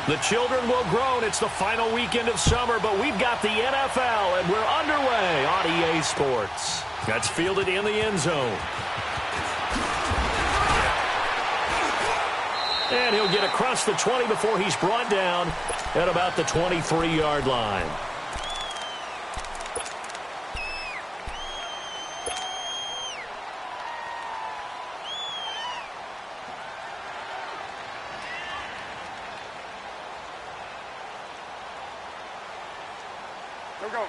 The children will groan. It's the final weekend of summer, but we've got the NFL, and we're underway on EA Sports. That's fielded in the end zone. And he'll get across the 20 before he's brought down at about the 23-yard line. Here we go.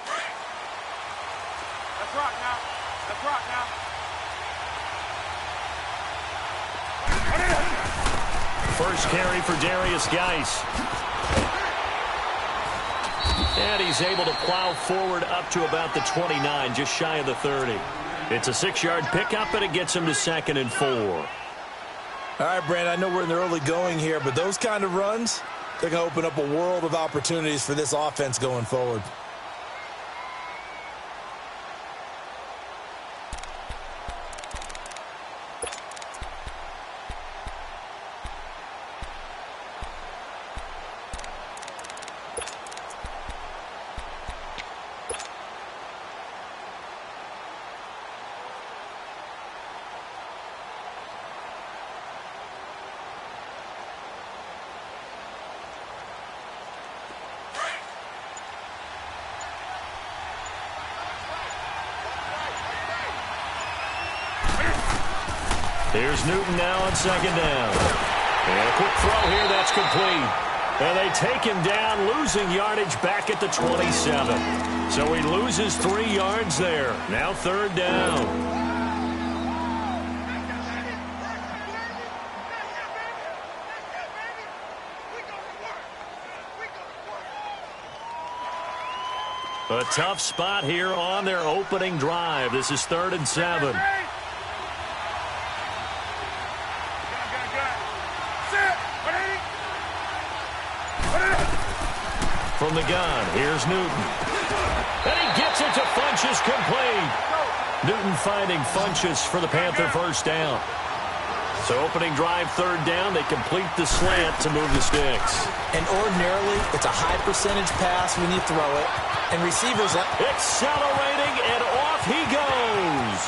Let's rock now. Let's rock now. First carry for Darius Geis. And he's able to plow forward up to about the 29, just shy of the 30. It's a 6-yard pickup, and it gets him to 2nd and 4. All right, Brandon, I know we're in the early going here, but those kind of runs, they're going to open up a world of opportunities for this offense going forward. Here's Newton now on 2nd down. And a quick throw here, that's complete. And they take him down, losing yardage back at the 27. So he loses 3 yards there. Now 3rd down. A tough spot here on their opening drive. This is 3rd and 7. From the gun, here's Newton. And he gets it to Funchess, complete. Newton finding Funchess for the Panther first down. So opening drive, 3rd down, they complete the slant to move the sticks. And ordinarily, it's a high percentage pass when you throw it. And receivers accelerating, and off he goes.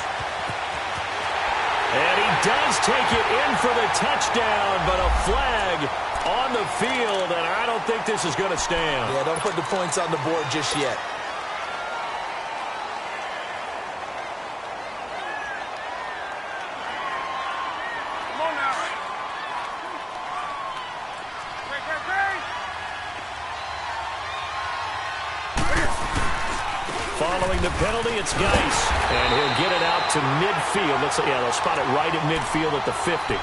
And he does take it in for the touchdown, but a flag on the field, and I don't think this is going to stand. Yeah, don't put the points on the board just yet. Come on now. Following the penalty, it's Geis, and he'll get it out to midfield. They'll spot it right at midfield at the 50.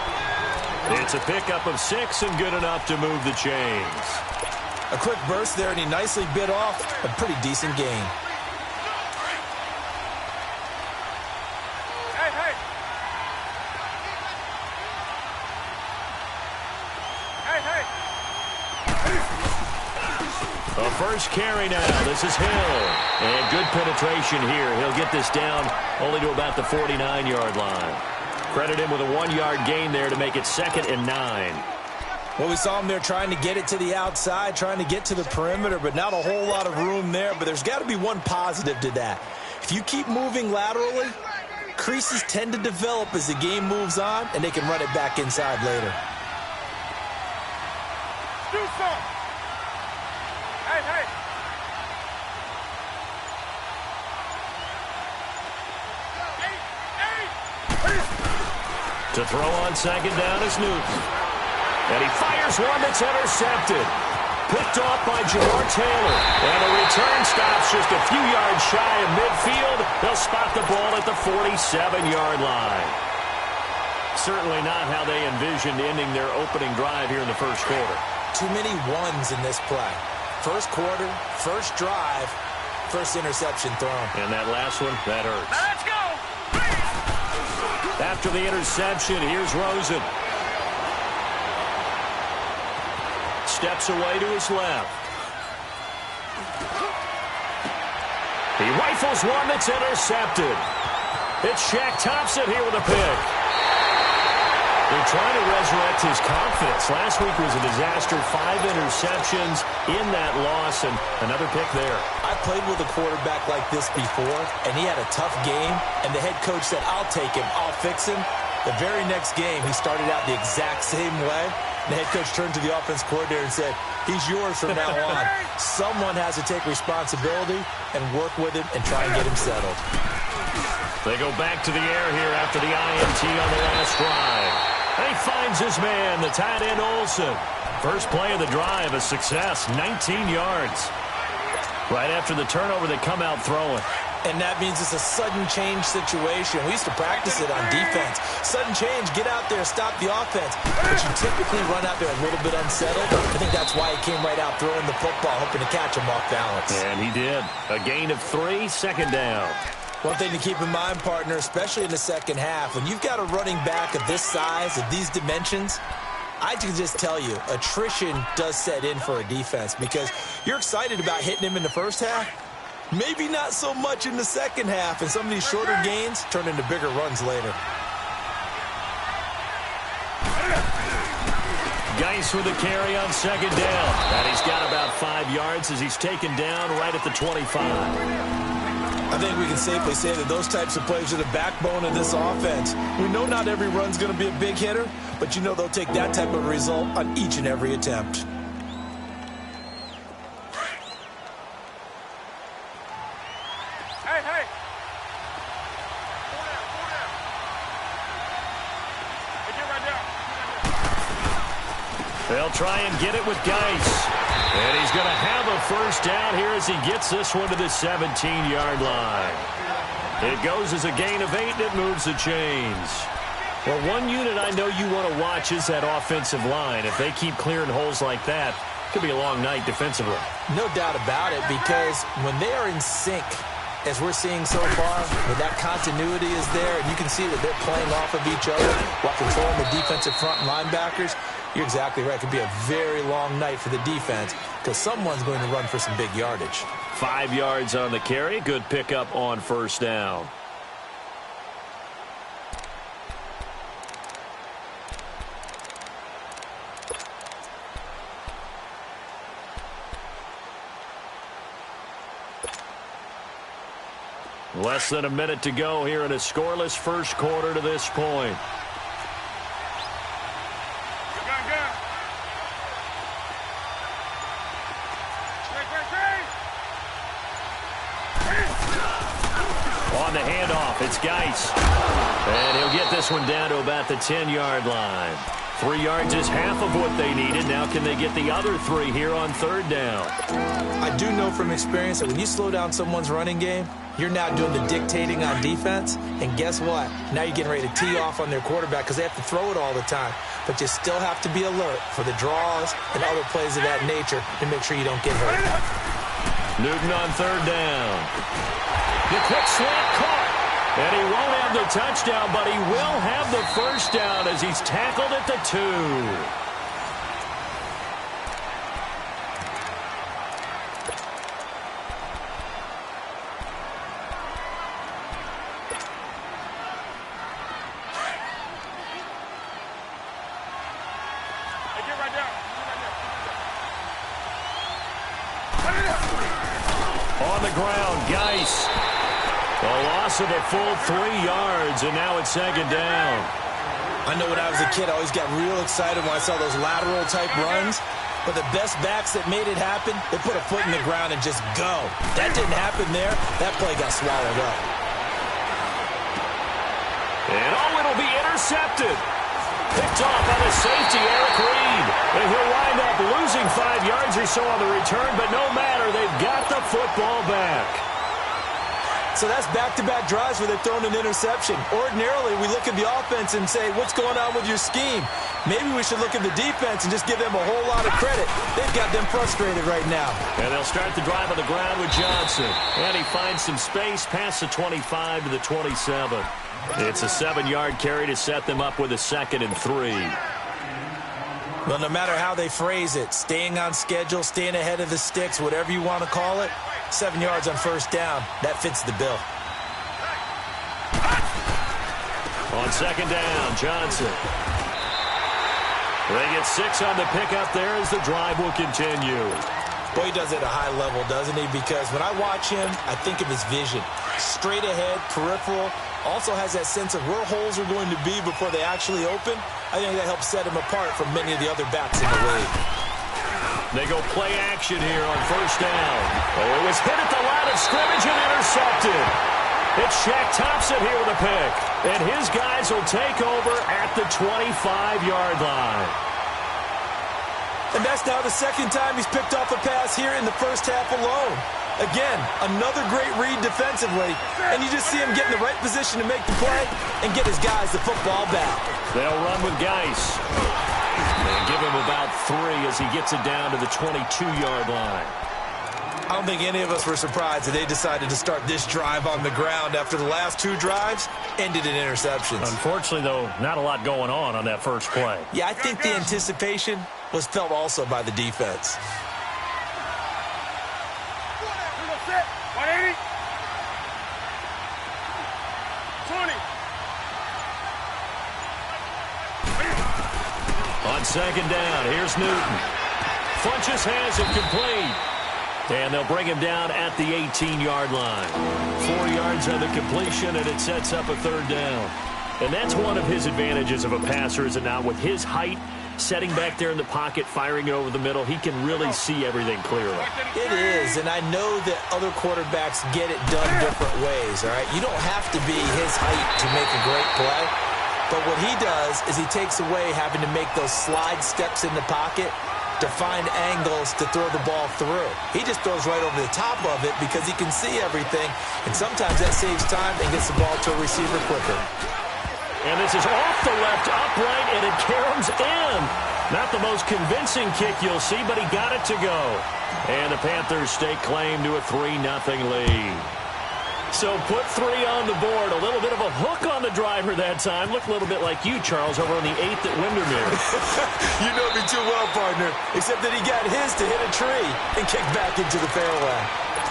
It's a pickup of 6 and good enough to move the chains. A quick burst there, and he nicely bit off a pretty decent gain. Hey, hey. Hey, hey. A first carry now. This is Hill. And good penetration here. He'll get this down only to about the 49-yard line. Credit him with a 1-yard gain there to make it 2nd and 9. Well, we saw him there trying to get it to the outside, trying to get to the perimeter, but not a whole lot of room there. But there's got to be one positive to that. If you keep moving laterally, creases tend to develop as the game moves on, and they can run it back inside later. Do something. Hey, hey. To throw on 2nd down is Newton. And he fires one that's intercepted. Picked off by Jamar Taylor. And the return stops just a few yards shy of midfield. They'll spot the ball at the 47-yard line. Certainly not how they envisioned ending their opening drive here in the first quarter. Too many ones in this play. First quarter, first drive, first interception thrown. And that last one, that hurts. Let's go. After the interception, here's Rosen. Steps away to his left. He rifles one that's intercepted. It's Shaq Thompson here with a pick. They're trying to resurrect his confidence. Last week was a disaster. 5 interceptions in that loss, and another pick there. I played with a quarterback like this before, and he had a tough game, and the head coach said, I'll take him, I'll fix him. The very next game, he started out the exact same way. The head coach turned to the offense coordinator and said, he's yours from now on. Someone has to take responsibility and work with him and try and get him settled. They go back to the air here after the INT on the last drive. And he finds his man, the tight end Olsen. First play of the drive, a success, 19 yards. Right after the turnover, they come out throwing. And that means it's a sudden change situation. We used to practice it on defense. Sudden change, get out there, stop the offense. But you typically run out there a little bit unsettled. I think that's why he came right out throwing the football, hoping to catch him off balance. And he did. A gain of 3, second down. One thing to keep in mind, partner, especially in the second half, when you've got a running back of this size, of these dimensions, I can just tell you, attrition does set in for a defense because you're excited about hitting him in the first half. Maybe not so much in the second half, and some of these shorter gains turn into bigger runs later. Geis with a carry on second down. And he's got about 5 yards as he's taken down right at the 25. I think we can safely say that those types of plays are the backbone of this offense. We know not every run's going to be a big hitter, but you know they'll take that type of result on each and every attempt. They'll try and get it with Geis. And he's going to have a first down here as he gets this one to the 17-yard line. It goes as a gain of 8, and it moves the chains. Well, one unit I know you want to watch is that offensive line. If they keep clearing holes like that, it could be a long night defensively. No doubt about it, because when they are in sync, as we're seeing so far, when that continuity is there, and you can see that they're playing off of each other while controlling the defensive front linebackers, you're exactly right. It could be a very long night for the defense because someone's going to run for some big yardage. 5 yards on the carry. Good pickup on first down. Less than a minute to go here in a scoreless first quarter to this point. On the handoff, it's Geis. And he'll get this one down to about the 10-yard line. 3 yards is half of what they needed. Now can they get the other 3 here on third down? I do know from experience that when you slow down someone's running game, you're now doing the dictating on defense. And guess what? Now you're getting ready to tee off on their quarterback because they have to throw it all the time. But you still have to be alert for the draws and other plays of that nature to make sure you don't get hurt. Newton on third down. The quick slant caught. And he won't have the touchdown, but he will have the first down as he's tackled at the 2. On the ground, Geis. A loss of a full 3 yards, and now it's second down. I know when I was a kid, I always got real excited when I saw those lateral-type runs. But the best backs that made it happen, they put a foot in the ground and just go. That didn't happen there. That play got swallowed up. And it'll be intercepted. Picked off on a safety, Eric Reed. And he'll wind up losing 5 yards or so on the return, but no matter, they've got the football back. So that's back-to-back drives where they've thrown an interception. Ordinarily, we look at the offense and say, what's going on with your scheme? Maybe we should look at the defense and just give them a whole lot of credit. They've got them frustrated right now. And they'll start the drive on the ground with Johnson. And he finds some space past the 25 to the 27. It's a 7-yard carry to set them up with a 2nd and 3. Well, no matter how they phrase it, staying on schedule, staying ahead of the sticks, whatever you want to call it, 7 yards on first down, that fits the bill. On second down, Johnson. They get 6 on the pickup there as the drive will continue. Boy, he does it at a high level, doesn't he? Because when I watch him, I think of his vision. Straight ahead, peripheral. Also has that sense of where holes are going to be before they actually open. I think that helps set him apart from many of the other backs in the league. They go play action here on first down. Oh, it was hit at the line of scrimmage and intercepted. It's Shaq Thompson here with a pick. And his guys will take over at the 25-yard line. And that's now the second time he's picked off a pass here in the first half alone. Again, another great read defensively, and you just see him get in the right position to make the play and get his guys the football back. They'll run with Geis. And give him about 3 as he gets it down to the 22-yard line. I don't think any of us were surprised that they decided to start this drive on the ground after the last 2 drives ended in interceptions. Unfortunately, though, not a lot going on that first play. Yeah, I think the anticipation was felt also by the defense. 180. 20. On second down, here's Newton. Funches has it complete. And they'll bring him down at the 18-yard line. 4 yards on the completion, and it sets up a third down. And that's one of his advantages of a passer, is it not? With his height, setting back there in the pocket, firing it over the middle, he can really see everything clearly. It is, and I know that other quarterbacks get it done different ways, all right? You don't have to be his height to make a great play. But what he does is he takes away having to make those slide steps in the pocket to find angles to throw the ball through. He just throws right over the top of it because he can see everything, and sometimes that saves time and gets the ball to a receiver quicker. And this is off the left upright, and it caroms in. Not the most convincing kick you'll see, but he got it to go. And the Panthers stake claim to a 3-0 lead. So put 3 on the board. A little bit of a hook on the driver that time. Looked a little bit like you, Charles, over on the 8th at Windermere. You know me too well, partner. Except that he got his to hit a tree and kick back into the fairway.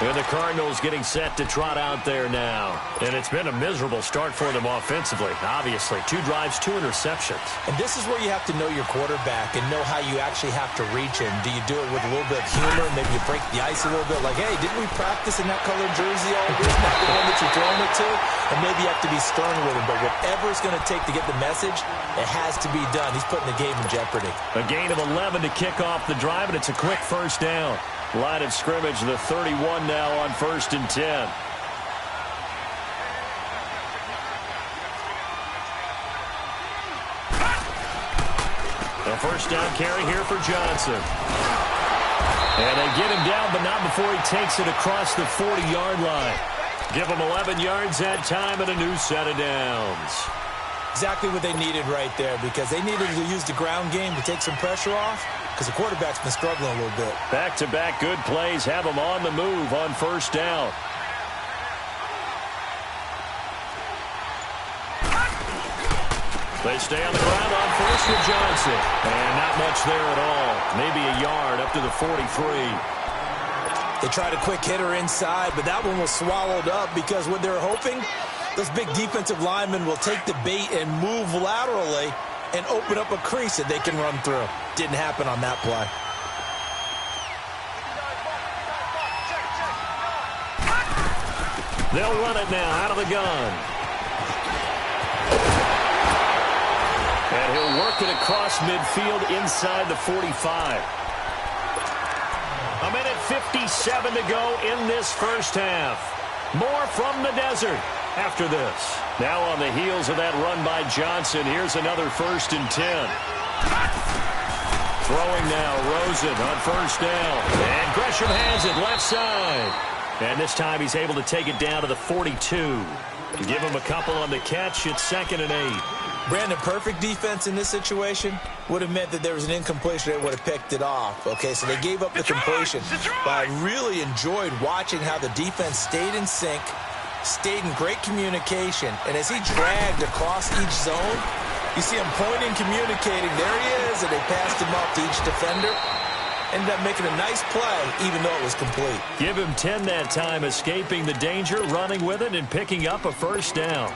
And the Cardinals getting set to trot out there now. And it's been a miserable start for them offensively, obviously. 2 drives, 2 interceptions. And this is where you have to know your quarterback and know how you actually have to reach him. Do you do it with a little bit of humor? Maybe you break the ice a little bit. Like, hey, didn't we practice in that colored jersey all week? Not the one that you're throwing it to? And maybe you have to be stern with him. But whatever it's going to take to get the message, it has to be done. He's putting the game in jeopardy. A gain of 11 to kick off the drive, and it's a quick first down. Line of scrimmage, the 31 now on 1st and 10. A first down carry here for Johnson. And they get him down, but not before he takes it across the 40-yard line. Give him 11 yards that time and a new set of downs. Exactly what they needed right there, because they needed to use the ground game to take some pressure off, because the quarterback's been struggling a little bit. Back-to-back good plays have him on the move on first down. They stay on the ground on first with Johnson. And not much there at all. Maybe a yard up to the 43. They tried a quick hitter inside, but that one was swallowed up because what they're hoping, those big defensive linemen will take the bait and move laterally and open up a crease that they can run through. Didn't happen on that play. They'll run it now out of the gun. And he'll work it across midfield inside the 45. A minute 57 to go in this first half. More from the desert after this. Now on the heels of that run by Johnson, here's another 1st and 10. Throwing now, Rosen on first down. And Gresham has it left side. And this time he's able to take it down to the 42. Give him a couple on the catch. It's 2nd and 8. Brandon, perfect defense in this situation would have meant that there was an incompletion. They would have picked it off. Okay, so they gave up the completion. But I really enjoyed watching how the defense stayed in sync, stayed in great communication. And as he dragged across each zone, you see him pointing, communicating. There he is, and they passed him off to each defender. Ended up making a nice play, even though it was complete. Give him 10 that time, escaping the danger, running with it, and picking up a first down.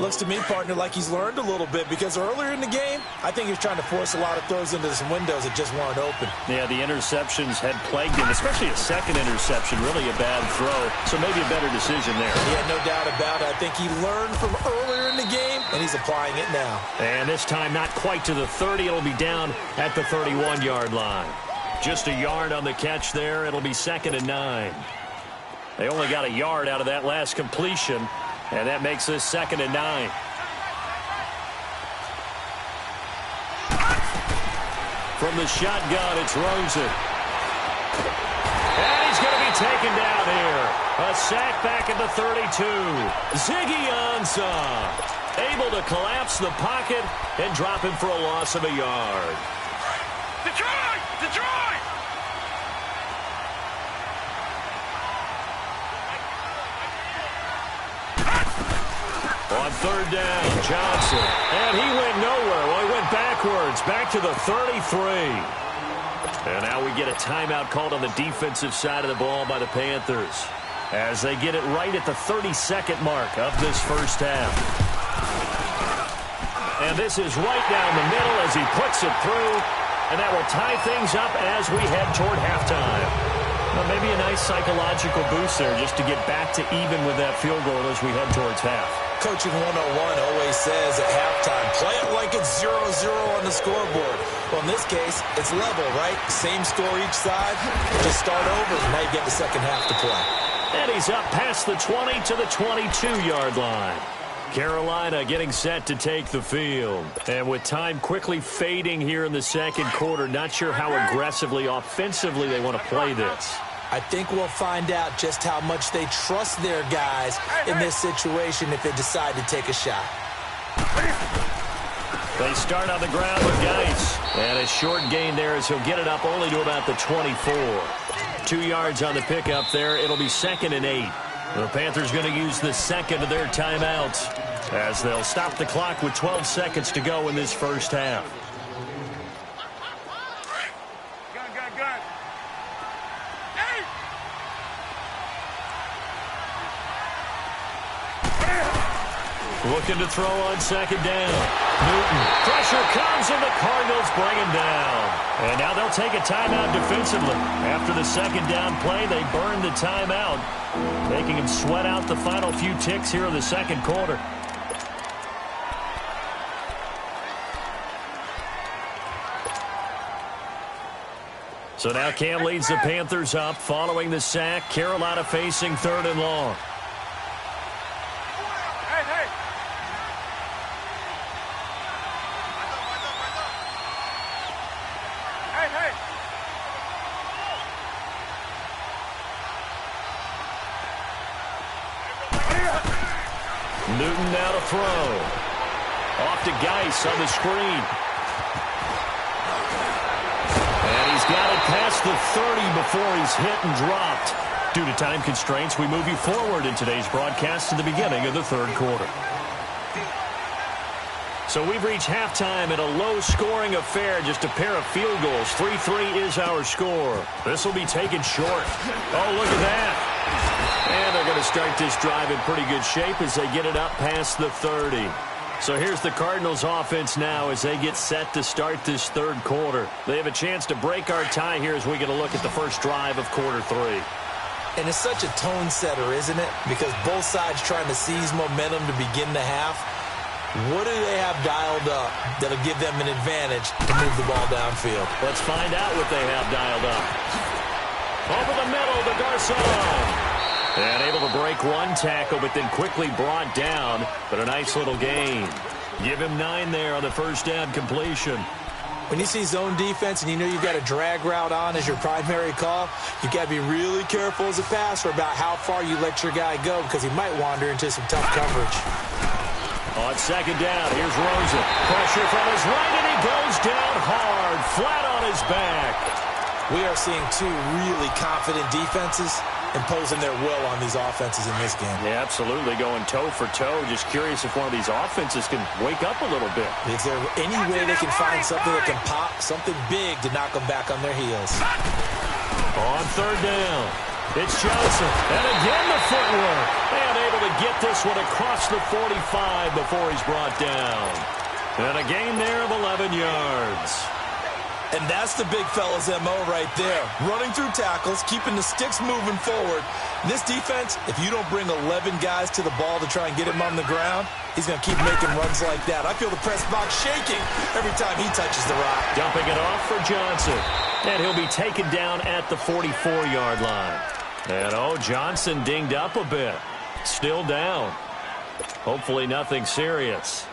Looks to me, partner, like he's learned a little bit because earlier in the game, I think he was trying to force a lot of throws into some windows that just weren't open. Yeah, the interceptions had plagued him, especially a second interception, really a bad throw. So maybe a better decision there. Yeah, no doubt about it. I think he learned from earlier in the game, and he's applying it now. And this time not quite to the 30. It'll be down at the 31-yard line. Just a yard on the catch there. It'll be 2nd and 9. They only got a yard out of that last completion. And that makes this 2nd and 9. From the shotgun, it's Rosen. And he's going to be taken down here. A sack back at the 32. Ziggy Ansah able to collapse the pocket and drop him for a loss of a yard. Detroit! Detroit! On 3rd down, Johnson. And he went nowhere. Well, he went backwards, back to the 33. And now we get a timeout called on the defensive side of the ball by the Panthers as they get it right at the 32nd mark of this first half. And this is right down the middle as he puts it through. And that will tie things up as we head toward halftime. Well, maybe a nice psychological boost there just to get back to even with that field goal as we head towards half. Coaching 101 always says at halftime, play it like it's 0-0 on the scoreboard. Well, in this case, it's level, right? Same score each side. Just start over, and now you get the second half to play. And he's up past the 20 to the 22-yard line. Carolina getting set to take the field. And with time quickly fading here in the second quarter, not sure how aggressively, offensively they want to play this. I think we'll find out just how much they trust their guys in this situation if they decide to take a shot. They start on the ground with Geis. And a short gain there as he'll get it up only to about the 24. 2 yards on the pickup there. It'll be 2nd and 8. The Panthers going to use the second of their timeouts as they'll stop the clock with 12 seconds to go in this first half. Gun. Hey! Looking to throw on 2nd down. Newton. Pressure comes and the Cardinals bring him down. And now they'll take a timeout defensively. After the 2nd down play, they burn the timeout, making him sweat out the final few ticks here in the second quarter. So now Cam leads the Panthers up following the sack. Carolina facing 3rd and long. Hey! Newton now to throw. Off to Geis on the screen. And he's got it past the 30 before he's hit and dropped. Due to time constraints, we move you forward in today's broadcast to the beginning of the 3rd quarter. So we've reached halftime in a low-scoring affair, just a pair of field goals. 3-3 is our score. This will be taken short. Oh, look at that. And they're going to start this drive in pretty good shape as they get it up past the 30. So here's the Cardinals offense now as they get set to start this 3rd quarter. They have a chance to break our tie here as we get a look at the first drive of quarter 3. And it's such a tone setter, isn't it? Because both sides trying to seize momentum to begin the half. What do they have dialed up that'll give them an advantage to move the ball downfield? Let's find out what they have dialed up. Over the middle to Garcon. And able to break one tackle, but then quickly brought down. But a nice little gain. Give him 9 there on the first down completion. When you see zone defense and you know you've got a drag route on as your primary call, you've got to be really careful as a passer about how far you let your guy go because he might wander into some tough coverage. On 2nd down, here's Rosen. Pressure from his right, and he goes down hard, flat on his back. We are seeing 2 really confident defenses imposing their will on these offenses in this game. Yeah, absolutely, going toe for toe. Just curious if one of these offenses can wake up a little bit. Is there any way they can find something that can pop, something big to knock them back on their heels? On 3rd down, it's Johnson. And again the footwork. And able able to get this one across the 45 before he's brought down. And a gain there of 11 yards. And that's the big fella's MO right there. Running through tackles, keeping the sticks moving forward. This defense, if you don't bring 11 guys to the ball to try and get him on the ground, he's going to keep making runs like that. I feel the press box shaking every time he touches the rock. Dumping it off for Johnson. And he'll be taken down at the 44-yard line. And, Johnson dinged up a bit. Still down. Hopefully nothing serious.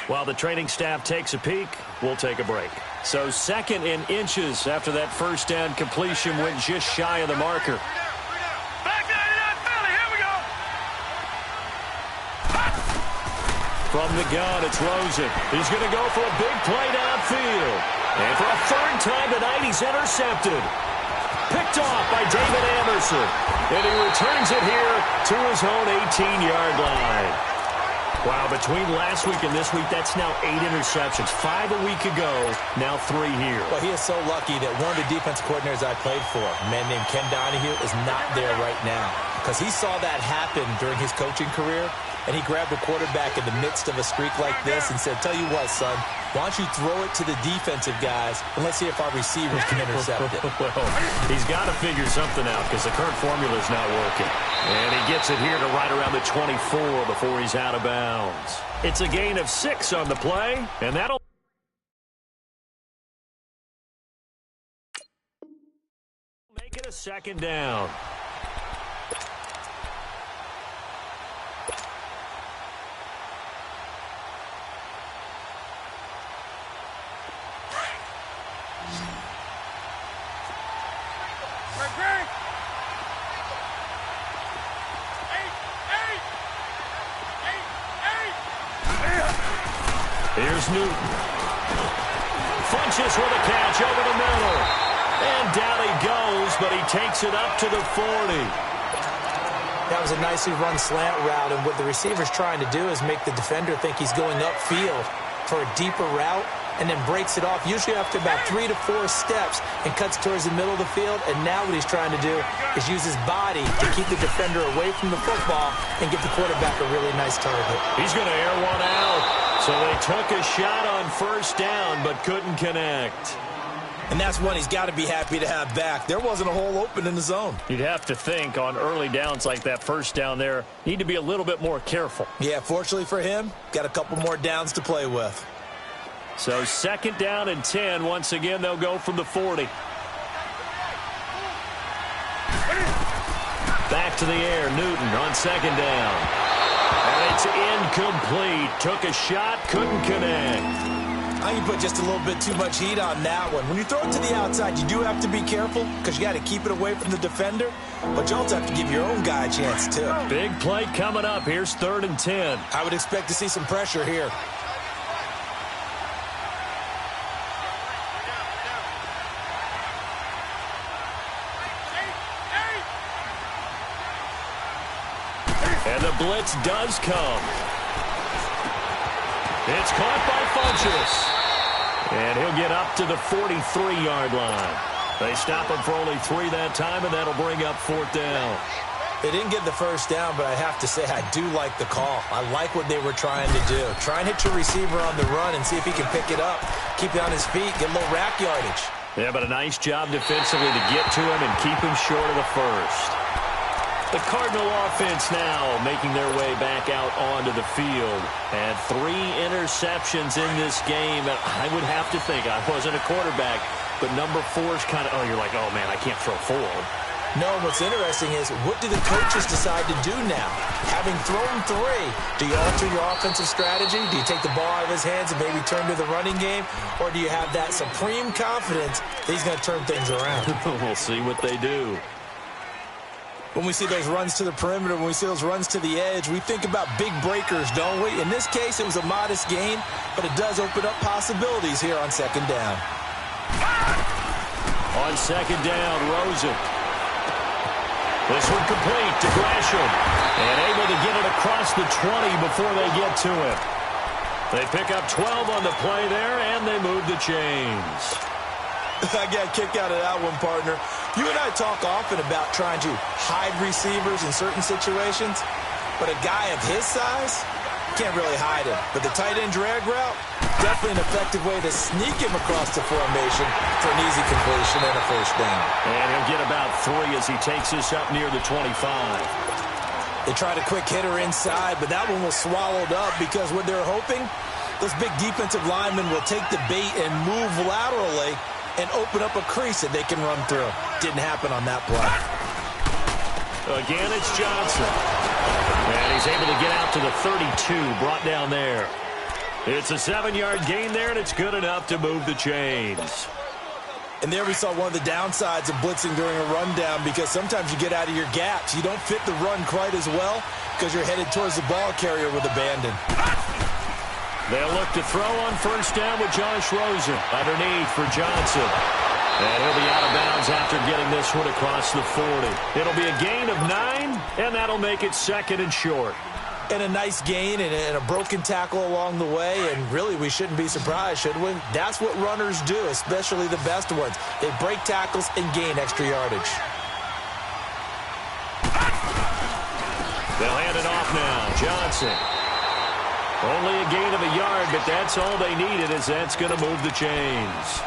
While the training staff takes a peek, we'll take a break. So 2nd and inches after that first down completion went just shy of the marker. Back down to that Philly. Here we go. From the gun, it's Rosen. He's going to go for a big play downfield. And for a 3rd time tonight, he's intercepted. Picked off by David Anderson. And he returns it here to his own 18-yard line. Wow, between last week and this week, that's now 8 interceptions. 5 a week ago, now 3 here. Well, he is so lucky that one of the defense coordinators I played for, a man named Ken Donahue, is not there right now. Because he saw that happen during his coaching career, and he grabbed a quarterback in the midst of a streak like this and said, tell you what, son, why don't you throw it to the defensive guys, and let's see if our receivers can intercept it. Well, he's got to figure something out because the current formula is not working. And he gets it here to right around the 24 before he's out of bounds. It's a gain of 6 on the play, and that'll make it a 2nd down. Here's Newton. Funches with a catch over the middle. And down he goes, but he takes it up to the 40. That was a nicely run slant route, and what the receiver's trying to do is make the defender think he's going upfield for a deeper route, and then breaks it off, usually after about 3 to 4 steps, and cuts towards the middle of the field. And now what he's trying to do is use his body to keep the defender away from the football and give the quarterback a really nice target. He's going to air one out. So they took a shot on 1st down, but couldn't connect. And that's one he's got to be happy to have back. There wasn't a hole open in the zone. You'd have to think on early downs like that 1st down there, need to be a little bit more careful. Yeah, fortunately for him, got a couple more downs to play with. So 2nd down and 10. Once again, they'll go from the 40. Back to the air, Newton on 2nd down. And it's incomplete. Took a shot, couldn't connect. I think you put just a little bit too much heat on that one. When you throw it to the outside, you do have to be careful because you got to keep it away from the defender. But you also have to give your own guy a chance, too. Big play coming up. Here's 3rd and 10. I would expect to see some pressure here. And the blitz does come. It's caught by Funches. And he'll get up to the 43-yard line. They stop him for only 3 that time, and that'll bring up 4th down. They didn't get the 1st down, but I have to say I do like the call. I like what they were trying to do. Try and hit your receiver on the run and see if he can pick it up. Keep it on his feet, get a little rack yardage. Yeah, but a nice job defensively to get to him and keep him short of the 1st. The Cardinal offense now making their way back out onto the field. And 3 interceptions in this game. And I would have to think, I wasn't a quarterback, but number 4 is kind of, you're like, oh, man, I can't throw 4. No, what's interesting is, what do the coaches decide to do now? Having thrown 3, do you alter your offensive strategy? Do you take the ball out of his hands and maybe turn to the running game? Or do you have that supreme confidence that he's going to turn things around? We'll see what they do. When we see those runs to the perimeter, when we see those runs to the edge, we think about big breakers, don't we? In this case, it was a modest gain, but it does open up possibilities here on 2nd down. On 2nd down, Rosen. This one complete to Gresham. And able to get it across the 20 before they get to it. They pick up 12 on the play there, and they move the chains. I got a kick out of that one, partner. You and I talk often about trying to hide receivers in certain situations. but a guy of his size can't really hide him. But the tight end drag route, definitely an effective way to sneak him across the formation for an easy completion and a first down. And he'll get about 3 as he takes this up near the 25. They tried a quick hitter inside, but that one was swallowed up because what they're hoping, those big defensive linemen will take the bait and move laterally and open up a crease that they can run through. Didn't happen on that play. Again, it's Johnson. And he's able to get out to the 32, brought down there. It's a 7-yard gain there, and it's good enough to move the chains. And there we saw one of the downsides of blitzing during a rundown because sometimes you get out of your gaps. You don't fit the run quite as well because you're headed towards the ball carrier with abandon. They'll look to throw on first down with Josh Rosen underneath for Johnson. And he'll be out of bounds after getting this one across the 40. It'll be a gain of 9, and that'll make it 2nd and short. And a nice gain and a broken tackle along the way, and really we shouldn't be surprised, should we? That's what runners do, especially the best ones. They break tackles and gain extra yardage. They'll hand it off now. Johnson. Only a gain of a yard, but that's all they needed, as that's going to move the chains.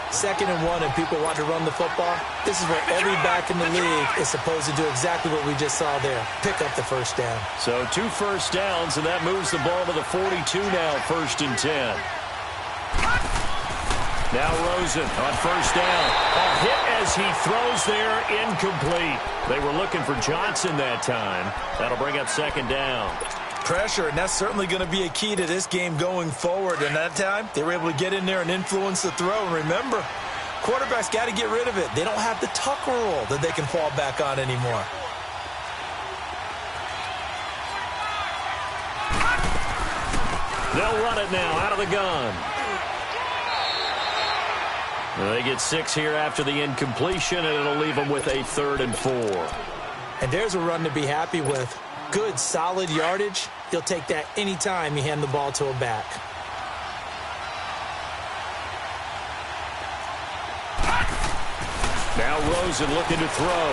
2nd and 1, and people want to run the football. This is where every back in the league is supposed to do exactly what we just saw there. Pick up the first down. So 2 first downs, and that moves the ball to the 42 now, 1st and 10. Now Rosen on first down. A hit as he throws there, incomplete. They were looking for Johnson that time. That'll bring up 2nd down. Pressure, and that's certainly going to be a key to this game going forward. And that time, they were able to get in there and influence the throw. And remember, quarterbacks got to get rid of it. They don't have the tuck rule that they can fall back on anymore. They'll run it now out of the gun. They get 6 here after the incompletion, and it'll leave them with a 3rd and 4. And there's a run to be happy with. Good, solid yardage. You'll take that anytime you hand the ball to a back. Now Rosen looking to throw.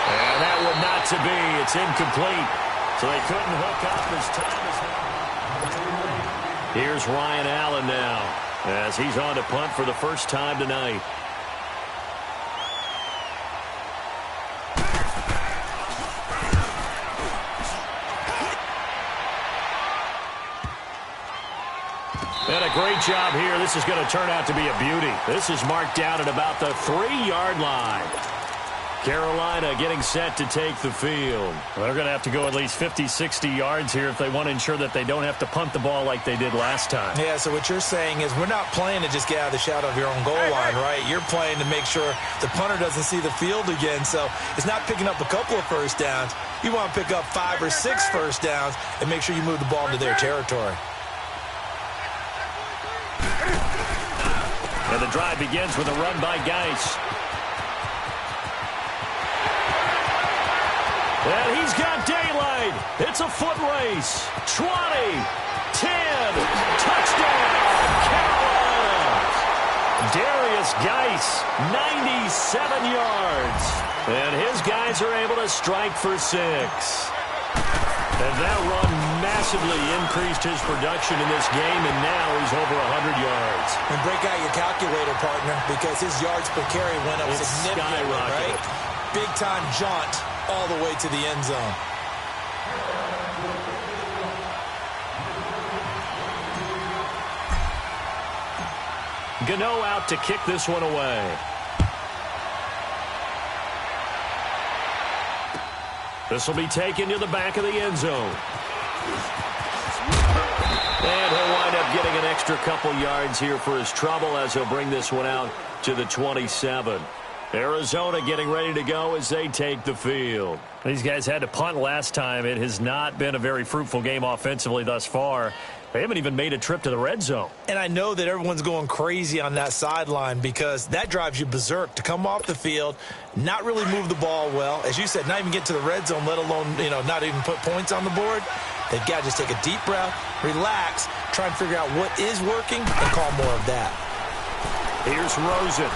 And that one not to be. It's incomplete. So they couldn't hook up as time is. Here's Ryan Allen now as he's on to punt for the first time tonight. And a great job here. This is going to turn out to be a beauty. This is marked down at about the 3-yard line. Carolina getting set to take the field. Well, they're going to have to go at least 50, 60 yards here if they want to ensure that they don't have to punt the ball like they did last time. Yeah, so what you're saying is we're not playing to just get out of the shadow of your own goal line, right? You're playing to make sure the punter doesn't see the field again. So it's not picking up a couple of first downs. You want to pick up 5 or 6 first downs and make sure you move the ball into their territory. And the drive begins with a run by Geis. And he's got daylight. It's a foot race. 20, 10, touchdown, Carolina. Darius Geis, 97 yards. And his guys are able to strike for 6. And that run massively increased his production in this game, and now he's over 100 yards. And break out your calculator, partner, because his yards per carry went up significantly, right? Big-time jaunt all the way to the end zone. Gano out to kick this one away. This will be taken to the back of the end zone. And he'll wind up getting an extra couple yards here for his trouble as he'll bring this one out to the 27. Arizona getting ready to go as they take the field. These guys had to punt last time. It has not been a very fruitful game offensively thus far. They haven't even made a trip to the red zone. And I know that everyone's going crazy on that sideline because that drives you berserk to come off the field, not really move the ball well. As you said, not even get to the red zone, let alone, not even put points on the board. They've got to just take a deep breath, relax, try and figure out what is working, and call more of that. Here's Rosen.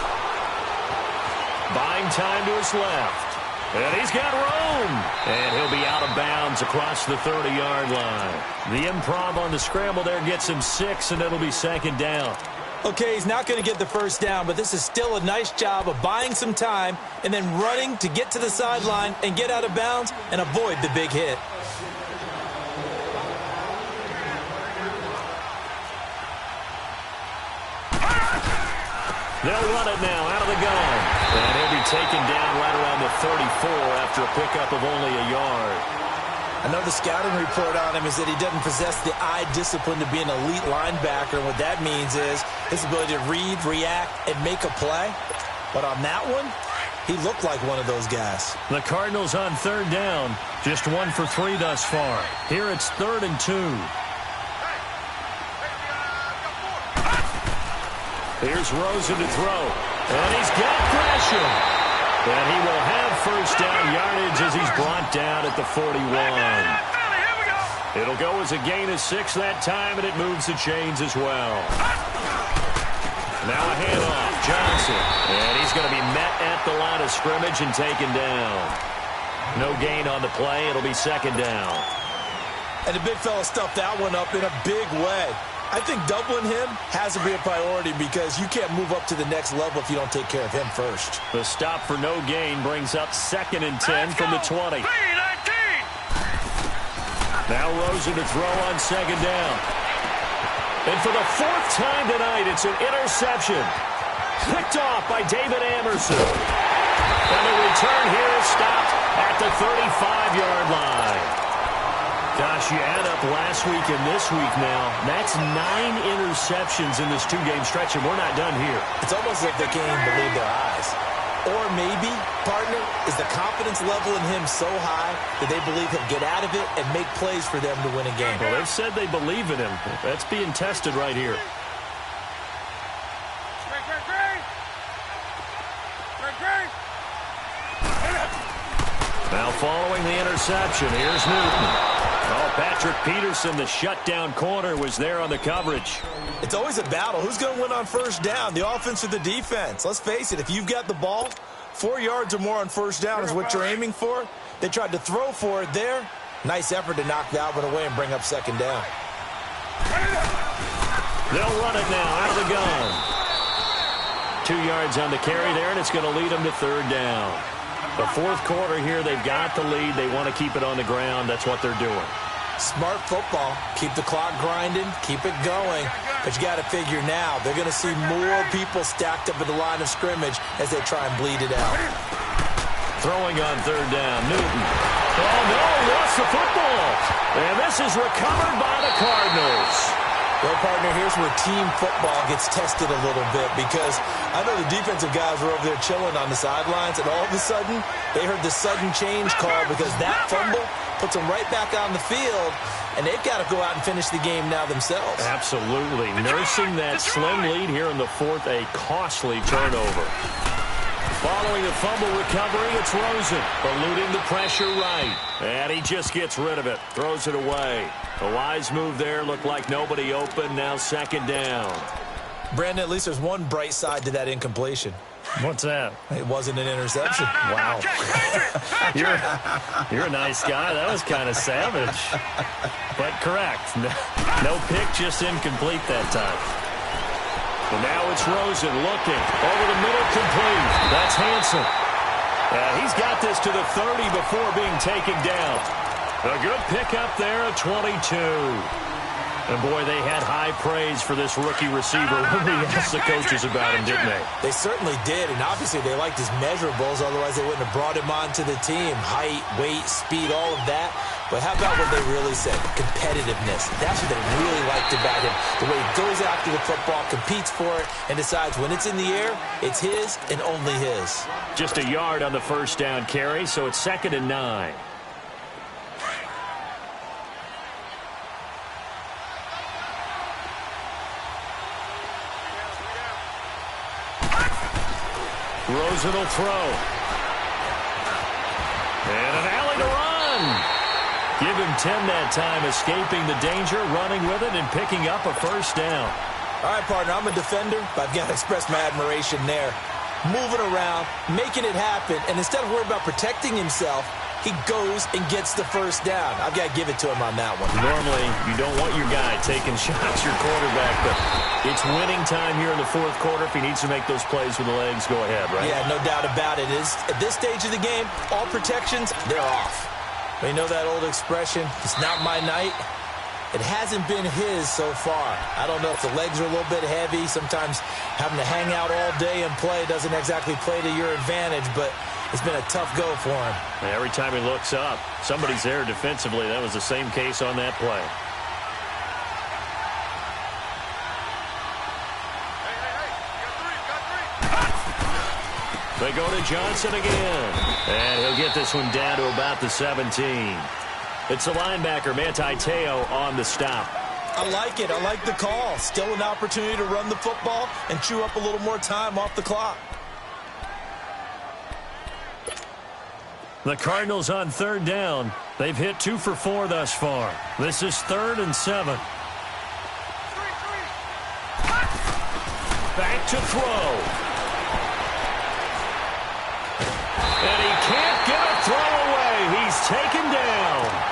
Buying time to his left. And he's got room. And he'll be out of bounds across the 30-yard line. The improv on the scramble there gets him 6, and it'll be second down. Okay, he's not going to get the first down, but this is still a nice job of buying some time and then running to get to the sideline and get out of bounds and avoid the big hit. They'll run it now out of the gun. And he'll be taken down right around the 34 after a pickup of only a yard. I know the scouting report on him is that he doesn't possess the eye discipline to be an elite linebacker. And what that means is his ability to read, react, and make a play. But on that one, he looked like one of those guys. The Cardinals on third down. Just 1 for 3 thus far. Here it's 3rd and 2. Here's Rosen to throw. And he's got pressure. And he will have first down yardage as he's brought down at the 41. It'll go as a gain of 6 that time, and it moves the chains as well. Now a handoff. Johnson. And he's going to be met at the line of scrimmage and taken down. No gain on the play. It'll be second down. And the big fella stuffed that one up in a big way. I think doubling him has to be a priority because you can't move up to the next level if you don't take care of him first. The stop for no gain brings up 2nd and 10 from the 20. Now Rosen to throw on second down. And for the 4th time tonight, it's an interception. Picked off by David Amerson. And the return here is stopped at the 35-yard line. Gosh, you add up last week and this week now, that's 9 interceptions in this 2-game stretch, and we're not done here. It's almost like they can't even believe their eyes. Or maybe, partner, is the confidence level in him so high that they believe he'll get out of it and make plays for them to win a game. Well, they've said they believe in him. That's being tested right here. Now following the interception, here's Newton. Oh, Patrick Peterson, the shutdown corner, was there on the coverage. It's always a battle. Who's going to win on first down, the offense or the defense? Let's face it, if you've got the ball, 4 yards or more on first down is what you're aiming for. They tried to throw for it there. Nice effort to knock that one away and bring up second down. They'll run it now out of the gun. 2 yards on the carry there, and it's going to lead them to third down. The 4th quarter here, they've got the lead. They want to keep it on the ground. That's what they're doing. Smart football. Keep the clock grinding. Keep it going. But you got to figure now, they're going to see more people stacked up at the line of scrimmage as they try and bleed it out. Throwing on third down, Newton. Oh, no, lost the football. And this is recovered by the Cardinals. Well, partner, here's where team football gets tested a little bit because I know the defensive guys were over there chilling on the sidelines, and all of a sudden, they heard the sudden change call because that fumble puts them right back on the field, and they've got to go out and finish the game now themselves. Absolutely. Nursing that slim lead here in the 4th, a costly turnover. Following the fumble recovery, it's Rosen, eluding the pressure right. And he just gets rid of it, throws it away. A wise move there, looked like nobody open, now second down. Brandon, at least there's one bright side to that incompletion. What's that? It wasn't an interception. Wow. You're a nice guy. That was kind of savage. But correct. No pick, just incomplete that time. And now it's Rosen looking over the middle, complete. That's Hansen. He's got this to the 30 before being taken down. A good pickup there at 22. And, boy, they had high praise for this rookie receiver when we asked the coaches about him, didn't they? They certainly did, and obviously they liked his measurables. Otherwise, they wouldn't have brought him onto the team. Height, weight, speed, all of that. But how about what they really said? Competitiveness. That's what they really liked about him. The way he goes after the football, competes for it, and decides when it's in the air, it's his and only his. Just a yard on the first down carry, so it's 2nd and 9. Rosen will throw. And an alley to run. Give him 10 that time, escaping the danger, running with it, and picking up a first down. All right, partner, I'm a defender, but I've got to express my admiration there. moving around, making it happen, and instead of worrying about protecting himself, he goes and gets the first down. I've got to give it to him on that one. Normally, you don't want your guy taking shots, your quarterback, but it's winning time here in the fourth quarter. If he needs to make those plays with the legs, go ahead, right? Yeah, no doubt about it. At this stage of the game, all protections, they're off. You know that old expression, it's not my night? It hasn't been his so far. I don't know if the legs are a little bit heavy. Sometimes having to hang out all day and play doesn't exactly play to your advantage, but it's been a tough go for him. Every time he looks up, somebody's there defensively. That was the same case on that play. They go to Johnson again. And he'll get this one down to about the 17. It's the linebacker, Manti Te'o, on the stop. I like it. I like the call. Still an opportunity to run the football and chew up a little more time off the clock. The Cardinals on third down. They've hit 2 for 4 thus far. This is 3rd and 7. Back to throw. And he can't get a throw away. He's taken down.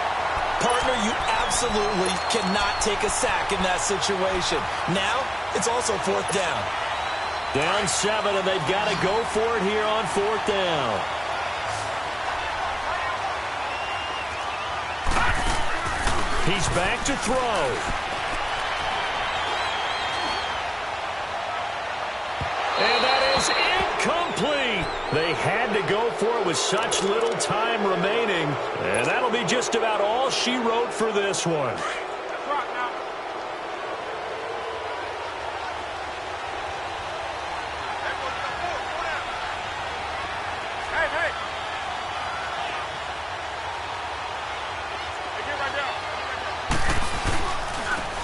Partner, you absolutely cannot take a sack in that situation. Now, it's also 4th down. Down 7, and they've got to go for it here on 4th down. He's back to throw. And that is incomplete. They had to go for it with such little time remaining. And that'll be just about all she wrote for this one.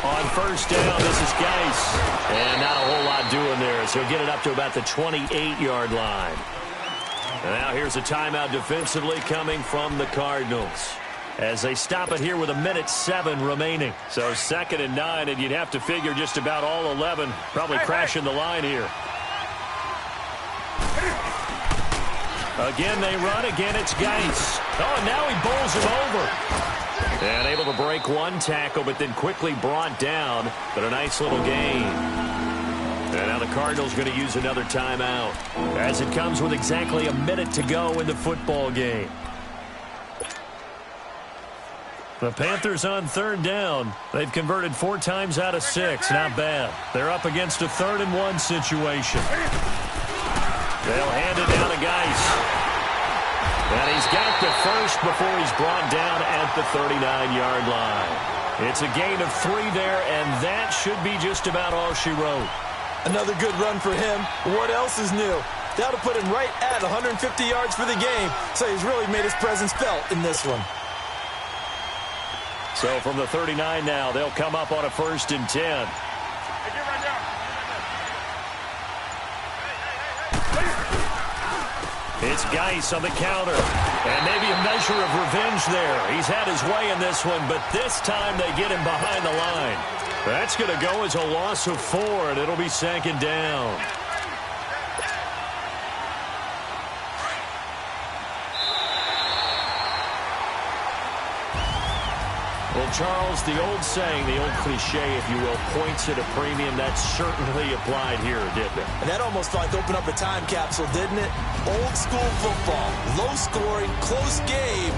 On first down, this is Geis. And not a whole lot doing there as he'll get it up to about the 28-yard line. And now here's a timeout defensively coming from the Cardinals as they stop it here with 1:07 remaining. So 2nd and 9, and you'd have to figure just about all 11 probably crashing the line here. Again, they run. Again, it's Geis. Oh, and now he bowls him over. And able to break one tackle, but then quickly brought down. But a nice little gain. And now the Cardinals going to use another timeout as it comes with exactly a minute to go in the football game. The Panthers on third down. They've converted 4 times out of 6. Not bad. They're up against a 3rd and 1 situation. They'll hand it down to Geis. And he's got the first before he's brought down at the 39-yard line. It's a gain of 3 there, and that should be just about all she wrote. Another good run for him. What else is new? That'll put him right at 150 yards for the game, so he's really made his presence felt in this one. So from the 39 now, they'll come up on a 1st and 10. It's Geis on the counter. And maybe a measure of revenge there. He's had his way in this one, but this time they get him behind the line. That's going to go as a loss of 4, and it'll be 2nd down. Well, Charles, the old saying, the old cliche, if you will, points at a premium. That certainly applied here, didn't it? And that almost like opened up a time capsule, didn't it? Old school football, low scoring, close game.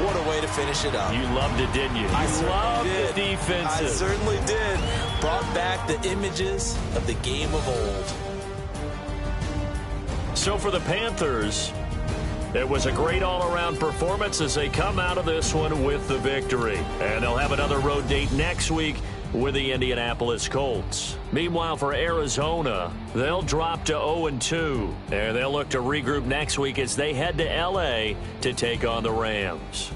What a way to finish it up. You loved it, didn't you? I loved did. the defensive. I certainly did. Brought back the images of the game of old. So for the Panthers, it was a great all-around performance as they come out of this one with the victory. And they'll have another road date next week with the Indianapolis Colts. Meanwhile, for Arizona, they'll drop to 0-2. And they'll look to regroup next week as they head to L.A. to take on the Rams.